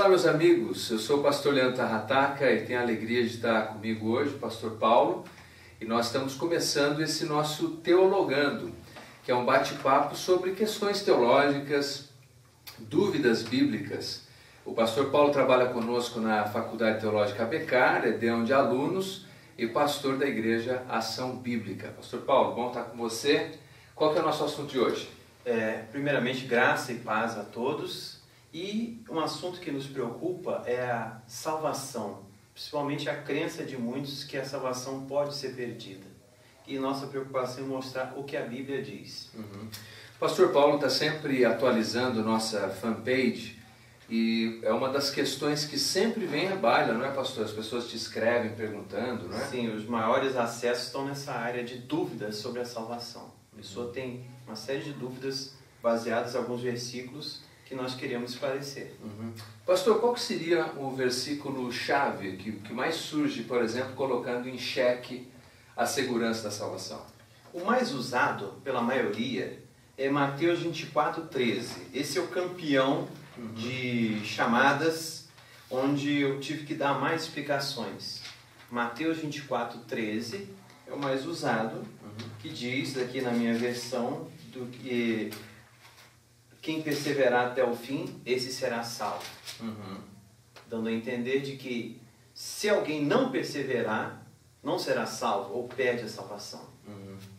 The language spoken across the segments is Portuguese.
Olá, meus amigos, eu sou o pastor Leandro Tarrataca e tenho a alegria de estar comigo hoje, o pastor Paulo, e nós estamos começando esse nosso Teologando, que é um bate-papo sobre questões teológicas, dúvidas bíblicas. O pastor Paulo trabalha conosco na Faculdade Teológica ABECAR, é deão de alunos e pastor da Igreja Ação Bíblica. Pastor Paulo, bom estar com você. Qual que é o nosso assunto de hoje? Primeiramente, graça e paz a todos. E um assunto que nos preocupa é a salvação, principalmente a crença de muitos que a salvação pode ser perdida. E nossa preocupação é mostrar o que a Bíblia diz. O pastor Paulo está sempre atualizando nossa fanpage e é uma das questões que sempre vem à baila, não é, pastor? As pessoas te escrevem perguntando, não é? Sim, os maiores acessos estão nessa área de dúvidas sobre a salvação. A pessoa tem uma série de dúvidas baseadas em alguns versículos que nós queremos esclarecer. Pastor, qual que seria o versículo-chave que mais surge, por exemplo, colocando em xeque a segurança da salvação? O mais usado pela maioria é Mateus 24:13. Esse é o campeão de chamadas onde eu tive que dar mais explicações. Mateus 24:13 é o mais usado, que diz aqui na minha versão do que quem perseverar até o fim, esse será salvo. Dando a entender de que se alguém não perseverar, não será salvo ou perde a salvação.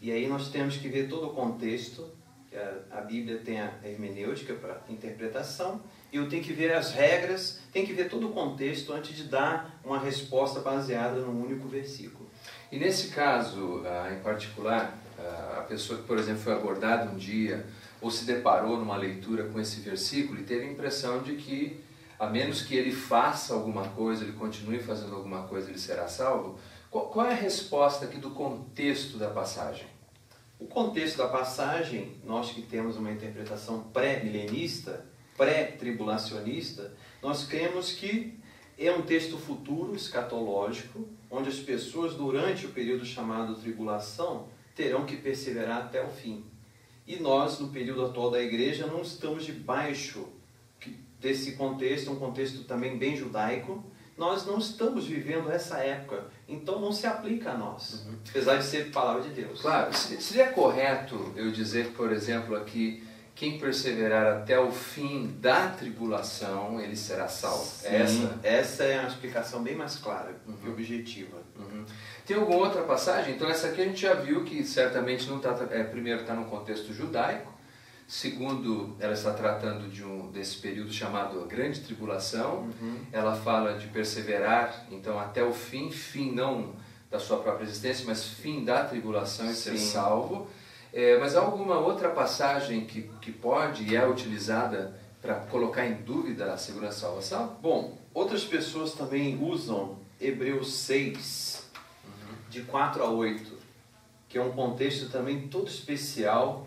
E aí nós temos que ver todo o contexto. A Bíblia tem a hermenêutica para interpretação, e eu tenho que ver as regras, tenho que ver todo o contexto antes de dar uma resposta baseada num único versículo. E nesse caso, em particular, a pessoa que, por exemplo, foi abordada um dia ou se deparou numa leitura com esse versículo e teve a impressão de que, a menos que ele faça alguma coisa, ele continue fazendo alguma coisa, ele será salvo. Qual é a resposta aqui do contexto da passagem? O contexto da passagem, nós que temos uma interpretação pré-milenista, pré-tribulacionista, nós cremos que é um texto futuro, escatológico, onde as pessoas, durante o período chamado tribulação, terão que perseverar até o fim. E nós, no período atual da igreja, não estamos debaixo desse contexto, um contexto também bem judaico. Nós não estamos vivendo essa época, então não se aplica a nós, apesar de ser palavra de Deus. Claro, seria correto eu dizer, por exemplo, aqui, quem perseverar até o fim da tribulação, ele será salvo. Sim, essa é uma explicação bem mais clara e objetiva. Tem alguma outra passagem? Então essa aqui a gente já viu que certamente não está, primeiro está no contexto judaico, segundo, ela está tratando desse período chamado Grande Tribulação. Ela fala de perseverar, então até o fim não da sua própria existência, mas fim da tribulação e ser salvo. Mas há alguma outra passagem que pode e é utilizada para colocar em dúvida a segurança da salvação? Bom, outras pessoas também usam Hebreus 6, de 4 a 8, que é um contexto também todo especial.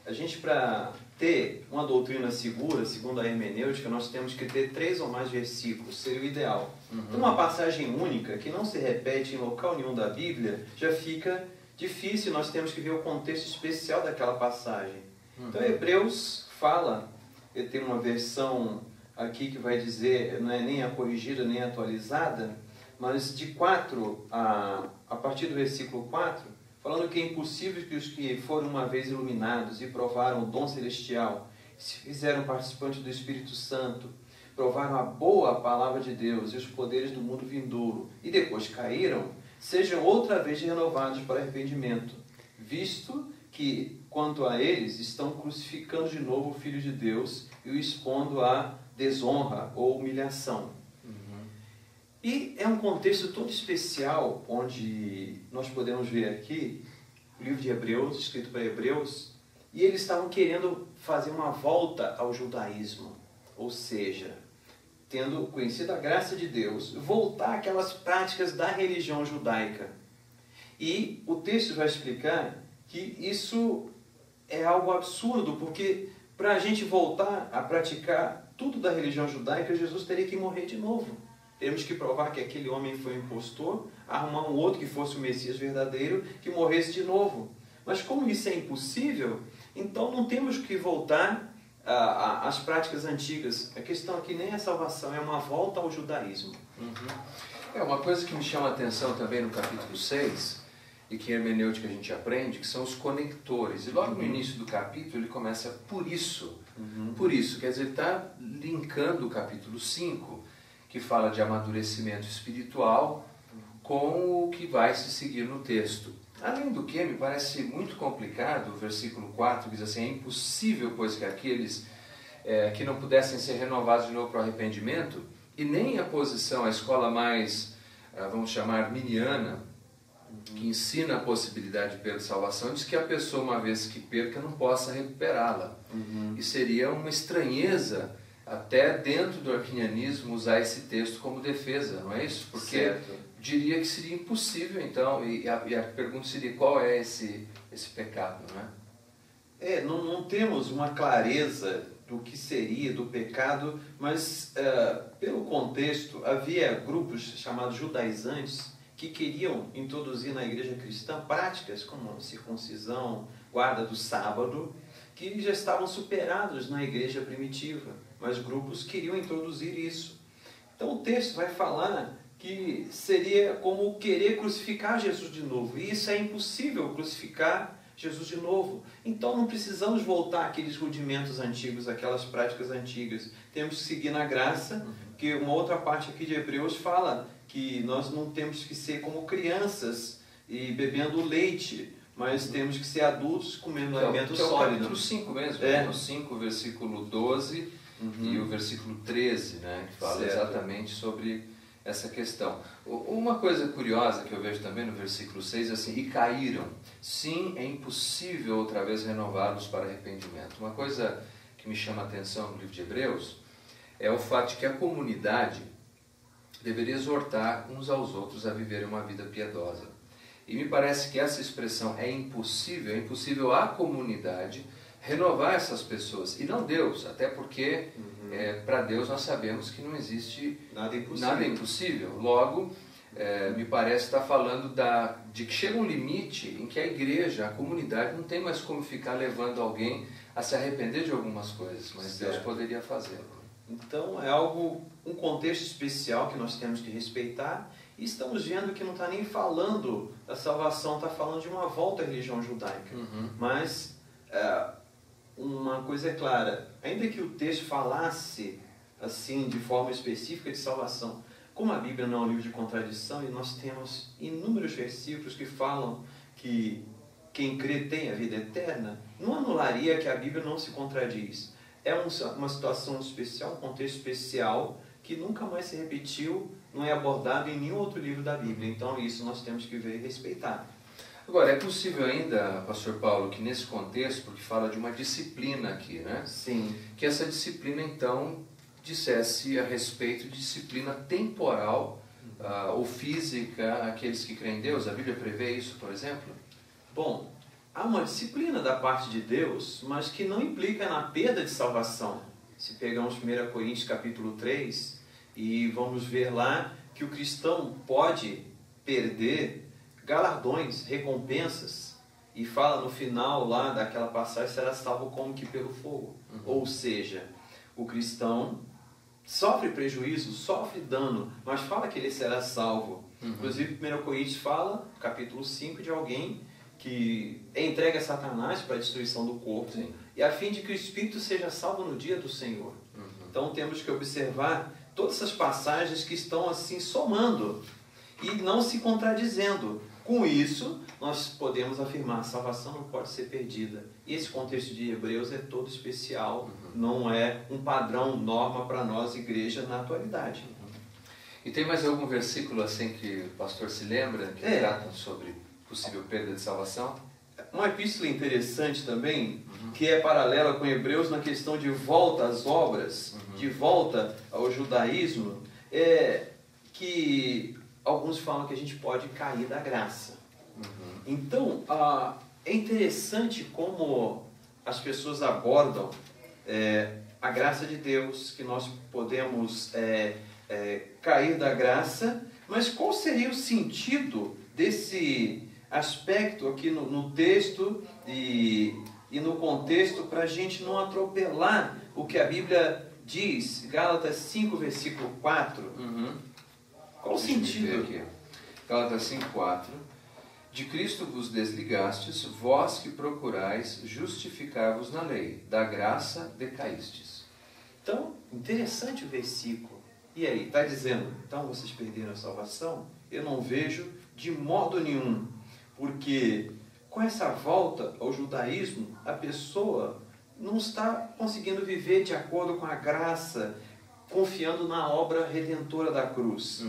A gente, para ter uma doutrina segura, segundo a hermenêutica, nós temos que ter 3 ou mais versículos, seria o ideal. Uma passagem única, que não se repete em local nenhum da Bíblia, já fica difícil, nós temos que ver o contexto especial daquela passagem. Então, Hebreus fala, eu tenho uma versão aqui que vai dizer, não é nem a corrigida, nem a atualizada, mas de 4, a partir do versículo 4, falando que é impossível que os que foram uma vez iluminados e provaram o dom celestial, se fizeram participantes do Espírito Santo, provaram a boa palavra de Deus e os poderes do mundo vindouro, e depois caíram, sejam outra vez renovados para arrependimento, visto que, quanto a eles, estão crucificando de novo o Filho de Deus e o expondo à desonra ou humilhação. E é um contexto todo especial, onde nós podemos ver aqui o livro de Hebreus, escrito para Hebreus, e eles estavam querendo fazer uma volta ao judaísmo, ou seja, tendo conhecido a graça de Deus, voltar àquelas práticas da religião judaica. E o texto vai explicar que isso é algo absurdo, porque para a gente voltar a praticar tudo da religião judaica, Jesus teria que morrer de novo. Temos que provar que aquele homem foi um impostor, arrumar um outro que fosse o Messias verdadeiro, que morresse de novo. Mas como isso é impossível, então não temos que voltar as práticas antigas. A questão aqui nem é salvação, é uma volta ao judaísmo. Uma coisa que me chama a atenção também no capítulo 6, e que em hermenêutica a gente aprende, que são os conectores. E logo no início do capítulo ele começa por isso. Por isso, quer dizer, ele está linkando o capítulo 5, que fala de amadurecimento espiritual, com o que vai se seguir no texto. Além do que, me parece muito complicado o versículo 4, que diz assim: é impossível, pois, que aqueles que não pudessem ser renovados de novo para o arrependimento, e nem a posição, a escola mais, vamos chamar, arminiana, que ensina a possibilidade de perda de salvação, diz que a pessoa, uma vez que perca, não possa recuperá-la. E seria uma estranheza, até dentro do arminianismo, usar esse texto como defesa, não é isso? Porque diria que seria impossível, então, e a pergunta seria: qual é esse pecado, não é? Não temos uma clareza do que seria do pecado, mas pelo contexto, havia grupos chamados judaizantes que queriam introduzir na igreja cristã práticas como circuncisão, guarda do sábado, que já estavam superados na igreja primitiva, mas grupos queriam introduzir isso. Então o texto vai falar que seria como querer crucificar Jesus de novo, e isso é impossível, crucificar Jesus de novo. Então não precisamos voltar àqueles rudimentos antigos, aquelas práticas antigas. Temos que seguir na graça, que uma outra parte aqui de Hebreus fala que nós não temos que ser como crianças e bebendo leite, mas temos que ser adultos comendo alimento sólido. É o capítulo 5 mesmo, o 5, versículo 12 e o versículo 13, né, que fala exatamente sobre essa questão. Uma coisa curiosa que eu vejo também no versículo 6 é assim: e caíram. Sim, é impossível outra vez renová-los para arrependimento. Uma coisa que me chama a atenção no livro de Hebreus é o fato de que a comunidade deveria exortar uns aos outros a viverem uma vida piedosa. E me parece que essa expressão é impossível à comunidade renovar essas pessoas, e não Deus, até porque para Deus nós sabemos que não existe nada impossível. Logo, me parece estar falando de que chega um limite em que a igreja, a comunidade, não tem mais como ficar levando alguém a se arrepender de algumas coisas, mas Deus poderia fazê-lo. Então é um contexto especial que nós temos que respeitar, e estamos vendo que não está nem falando da salvação, está falando de uma volta à religião judaica. Mas uma coisa é clara: ainda que o texto falasse assim de forma específica de salvação, como a Bíblia não é um livro de contradição, e nós temos inúmeros versículos que falam que quem crê tem a vida eterna, não anularia que a Bíblia não se contradiz. É uma situação especial, um contexto especial, que nunca mais se repetiu, não é abordado em nenhum outro livro da Bíblia. Então isso nós temos que ver e respeitar. Agora, é possível ainda, pastor Paulo, que nesse contexto, porque fala de uma disciplina aqui, né? Sim. Que essa disciplina, então, dissesse a respeito de disciplina temporal ou física àqueles que creem em Deus. A Bíblia prevê isso, por exemplo? Bom, há uma disciplina da parte de Deus, mas que não implica na perda de salvação. Se pegamos 1 Coríntios capítulo 3, e vamos ver lá que o cristão pode perder galardões, recompensas, e fala no final lá daquela passagem: será salvo como que pelo fogo. Ou seja, o cristão sofre prejuízo, sofre dano, mas fala que ele será salvo. Inclusive 1 Coríntios fala, capítulo 5, de alguém que entrega a Satanás para a destruição do corpo, e a fim de que o espírito seja salvo no dia do Senhor. Então temos que observar todas essas passagens que estão assim somando e não se contradizendo. Com isso, nós podemos afirmar: a salvação não pode ser perdida. E esse contexto de Hebreus é todo especial, não é um padrão, norma para nós, igreja, na atualidade. E tem mais algum versículo assim que o pastor se lembra, que tratam sobre possível perda de salvação? Uma epístola interessante também, que é paralela com Hebreus na questão de volta às obras, de volta ao judaísmo, é que alguns falam que a gente pode cair da graça. Então, é interessante como as pessoas abordam a graça de Deus, que nós podemos cair da graça, mas qual seria o sentido desse aspecto aqui no texto, e e no contexto para a gente não atropelar o que a Bíblia diz. Gálatas 5, versículo 4. Qual o sentido? Aqui. Gálatas 5:4. De Cristo vos desligastes, vós que procurais justificar-vos na lei, da graça decaístes. Então, interessante o versículo. E aí, está dizendo, então vocês perderam a salvação? Eu não vejo de modo nenhum, porque com essa volta ao judaísmo, a pessoa não está conseguindo viver de acordo com a graça, confiando na obra redentora da cruz.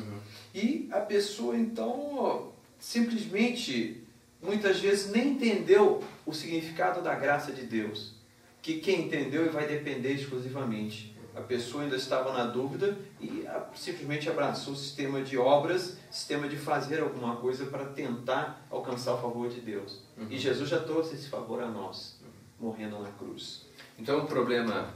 E a pessoa, então, simplesmente, muitas vezes, nem entendeu o significado da graça de Deus. Que quem entendeu vai depender exclusivamente. A pessoa ainda estava na dúvida e simplesmente abraçou o sistema de obras, sistema de fazer alguma coisa para tentar alcançar o favor de Deus. E Jesus já trouxe esse favor a nós, morrendo na cruz. Então o problema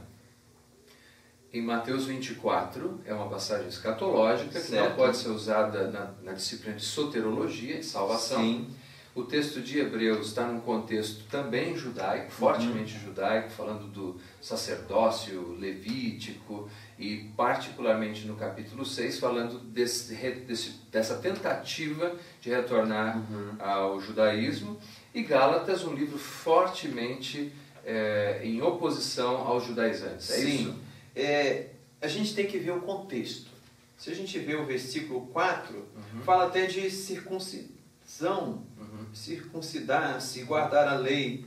em Mateus 24 é uma passagem escatológica que não pode ser usada na disciplina de soterologia, de salvação. Sim. O texto de Hebreus está num contexto também judaico, fortemente judaico, falando do sacerdócio levítico e particularmente no capítulo 6, falando dessa tentativa de retornar ao judaísmo. E Gálatas, um livro fortemente em oposição aos judaizantes. É isso? A gente tem que ver o contexto. Se a gente vê o versículo 4, fala até de circuncisão, circuncidar-se, guardar a lei.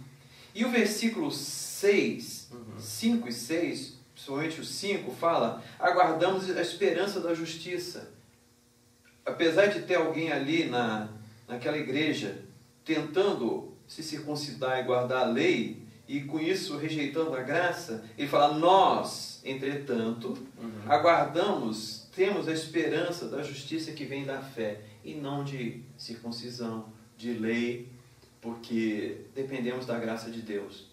E o versículo 6, 5 e 6, principalmente o 5, fala: aguardamos a esperança da justiça. Apesar de ter alguém ali naquela igreja tentando se circuncidar e guardar a lei, e com isso rejeitando a graça, ele fala: nós, entretanto, aguardamos, temos a esperança da justiça que vem da fé, e não de circuncisão, de lei, porque dependemos da graça de Deus.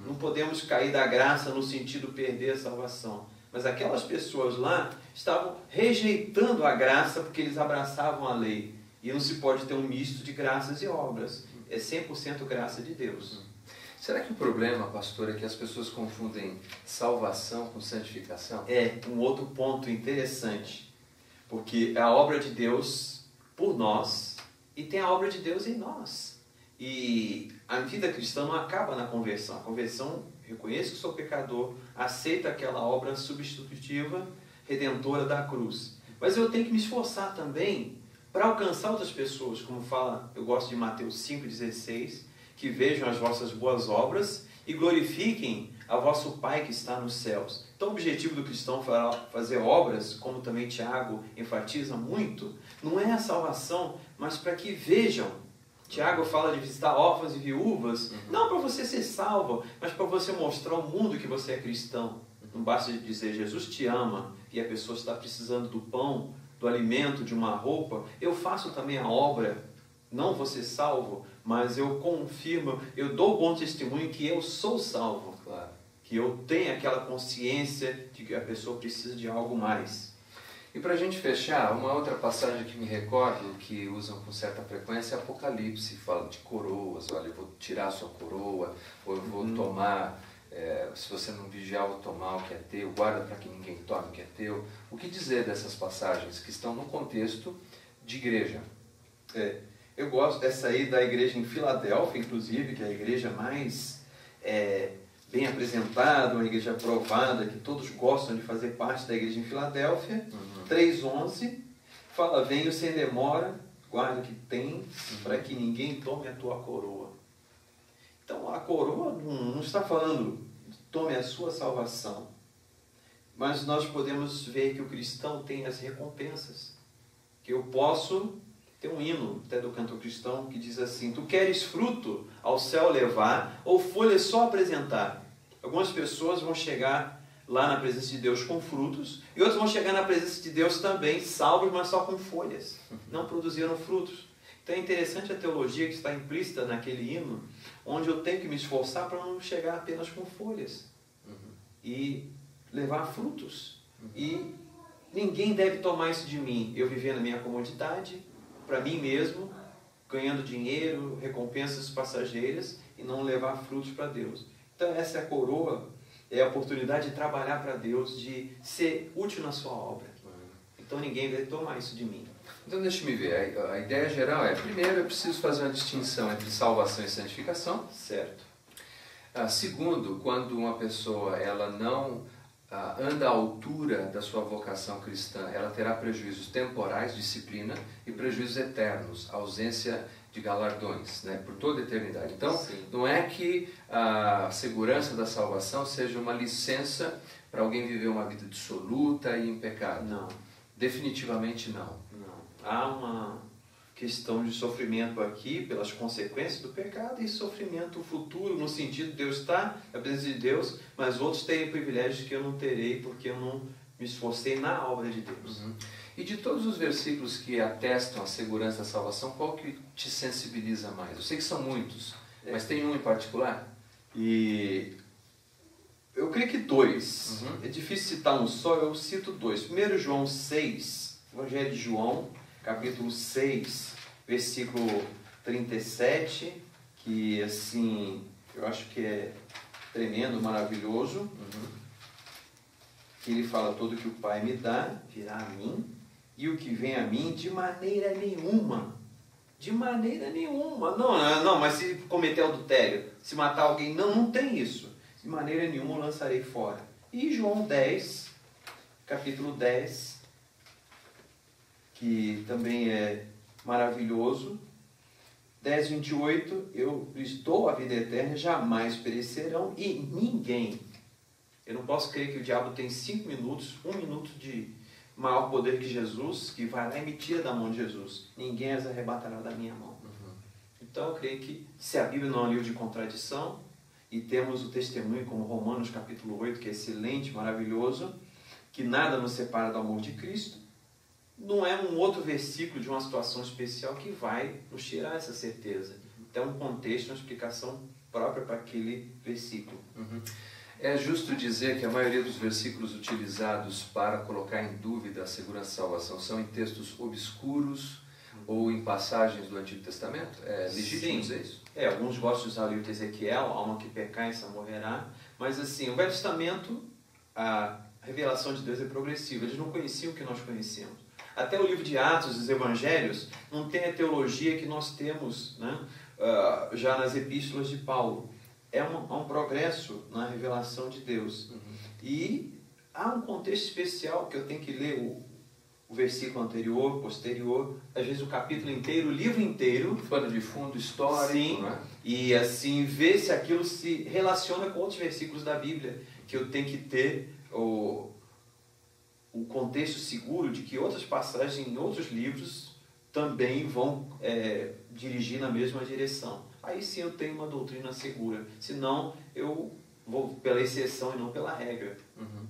Não podemos cair da graça no sentido de perder a salvação. Mas aquelas pessoas lá estavam rejeitando a graça porque eles abraçavam a lei. E não se pode ter um misto de graças e obras. É 100% graça de Deus. Será que o problema, pastor, é que as pessoas confundem salvação com santificação? É um outro ponto interessante. Porque a obra de Deus por nós e tem a obra de Deus em nós. E a vida cristã não acaba na conversão. A conversão, reconheço que sou pecador, aceita aquela obra substitutiva, redentora da cruz. Mas eu tenho que me esforçar também para alcançar outras pessoas, como fala, eu gosto de Mateus 5,16, que vejam as vossas boas obras e glorifiquem a vosso Pai que está nos céus. Então o objetivo do cristão fazer obras, como também Tiago enfatiza muito, não é a salvação, mas para que vejam. Tiago fala de visitar órfãos e viúvas, não para você ser salvo, mas para você mostrar ao mundo que você é cristão. Não basta dizer Jesus te ama e a pessoa está precisando do pão, do alimento, de uma roupa. Eu faço também a obra, não vou ser salvo, mas eu confirmo, eu dou bom testemunho que eu sou salvo. Claro. Que eu tenho aquela consciência de que a pessoa precisa de algo mais. E para a gente fechar, uma outra passagem que me recordo, que usam com certa frequência, é Apocalipse, fala de coroas. Olha, eu vou tirar a sua coroa, ou eu vou tomar, se você não vigiar, eu vou tomar o que é teu, guarda para que ninguém tome o que é teu. O que dizer dessas passagens que estão no contexto de igreja? Eu gosto dessa aí da igreja em Filadélfia, inclusive, que é a igreja mais bem apresentada, uma igreja aprovada, que todos gostam de fazer parte da igreja em Filadélfia. 3:11 fala: venho sem demora, guarda o que tem, para que ninguém tome a tua coroa. Então a coroa não está falando tome a sua salvação, mas nós podemos ver que o cristão tem as recompensas, que eu posso ter um hino até do cantor cristão que diz assim: tu queres fruto ao céu levar, ou folhas só apresentar? Algumas pessoas vão chegar lá na presença de Deus com frutos, e outros vão chegar na presença de Deus também salvos, mas só com folhas, não produziram frutos. Então é interessante a teologia que está implícita naquele hino, onde eu tenho que me esforçar para não chegar apenas com folhas e levar frutos. E ninguém deve tomar isso de mim, eu viver na minha comodidade, para mim mesmo, ganhando dinheiro, recompensas passageiras e não levar frutos para Deus. Então essa é a coroa, é a oportunidade de trabalhar para Deus, de ser útil na sua obra. Então ninguém vai tomar isso de mim. Então deixa-me ver, a ideia geral é, primeiro eu preciso fazer uma distinção entre salvação e santificação. Certo. Segundo, quando uma pessoa ela não anda à altura da sua vocação cristã, ela terá prejuízos temporais, disciplina, e prejuízos eternos, ausência de galardões, né, por toda a eternidade. Então, sim, não é que a segurança da salvação seja uma licença para alguém viver uma vida dissoluta e em pecado. Não. Definitivamente não. Não. Há uma questão de sofrimento aqui pelas consequências do pecado e sofrimento futuro, no sentido de Deus estar na presença de Deus, mas outros têm privilégios que eu não terei porque eu não me esforcei na obra de Deus. Uhum. E de todos os versículos que atestam a segurança da salvação, qual que te sensibiliza mais? Eu sei que são muitos, mas tem um em particular? E eu creio que dois. Uhum. É difícil citar um só, eu cito dois. Primeiro João 6, Evangelho de João, capítulo 6, versículo 37, que assim, eu acho que é tremendo, maravilhoso. Uhum. Que ele fala, tudo que o Pai me dá virá a mim, e o que vem a mim de maneira nenhuma. De maneira nenhuma. Não, mas se cometer adultério, se matar alguém, não tem isso. De maneira nenhuma eu lançarei fora. E João 10, capítulo 10, que também é maravilhoso, 10, 28, eu lhes dou a vida eterna, jamais perecerão, e ninguém, eu não posso crer que o diabo tem 5 minutos, 1 minuto de maior poder que Jesus, que vai lá e me tira da mão de Jesus. Ninguém as arrebatará da minha mão. Uhum. Então eu creio que, se a Bíblia não é um livro de contradição, e temos o testemunho como Romanos capítulo 8, que é excelente, maravilhoso, que nada nos separa do amor de Cristo, não é um outro versículo de uma situação especial que vai nos tirar essa certeza. Então, um contexto, uma explicação própria para aquele versículo. Uhum. É justo dizer que a maioria dos versículos utilizados para colocar em dúvida a segurança da salvação são em textos obscuros ou em passagens do Antigo Testamento? É legítimo dizer isso? Alguns gostam de usar o livro de Ezequiel, alma que pecar, essa morrerá. Mas assim, o Velho Testamento, a revelação de Deus é progressiva. Eles não conheciam o que nós conhecemos. Até o livro de Atos, os Evangelhos, não tem a teologia que nós temos, né, já nas epístolas de Paulo. Há um progresso na revelação de Deus. Uhum. E há um contexto especial que eu tenho que ler o versículo anterior, posterior, às vezes o capítulo inteiro, o livro inteiro. Pano de fundo histórico. Sim, né? E assim ver se aquilo se relaciona com outros versículos da Bíblia, que eu tenho que ter o contexto seguro de que outras passagens em outros livros também vão dirigir na mesma direção. Aí sim eu tenho uma doutrina segura. Senão eu vou pela exceção e não pela regra. Uhum.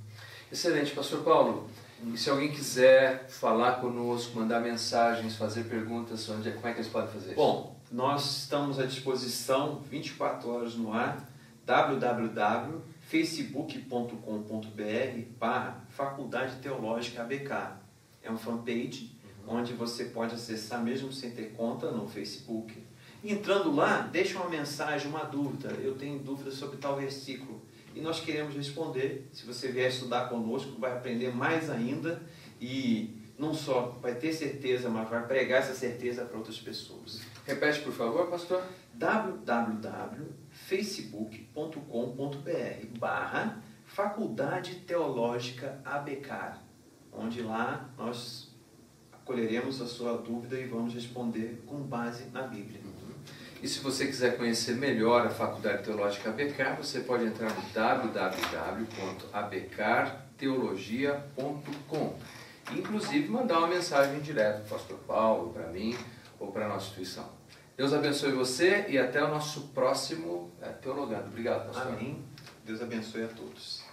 Excelente, Pastor Paulo. E se alguém quiser falar conosco, mandar mensagens, fazer perguntas, como é que eles podem fazer isso? Bom, nós estamos à disposição 24 horas no ar, www.facebook.com.br/Faculdade Teológica ABK. É uma fanpage onde você pode acessar mesmo sem ter conta no Facebook. Entrando lá, deixa uma mensagem, uma dúvida. Eu tenho dúvidas sobre tal versículo. E nós queremos responder. Se você vier estudar conosco, vai aprender mais ainda. E não só vai ter certeza, mas vai pregar essa certeza para outras pessoas. Repete, por favor, pastor. www.facebook.com.br/Faculdade Teológica ABK. Onde lá nós acolheremos a sua dúvida e vamos responder com base na Bíblia. E se você quiser conhecer melhor a Faculdade Teológica ABK, você pode entrar no www.abkteologia.com. Inclusive mandar uma mensagem direto para o pastor Paulo, para mim ou para a nossa instituição. Deus abençoe você e até o nosso próximo Teologando. Obrigado, pastor. Amém. Deus abençoe a todos.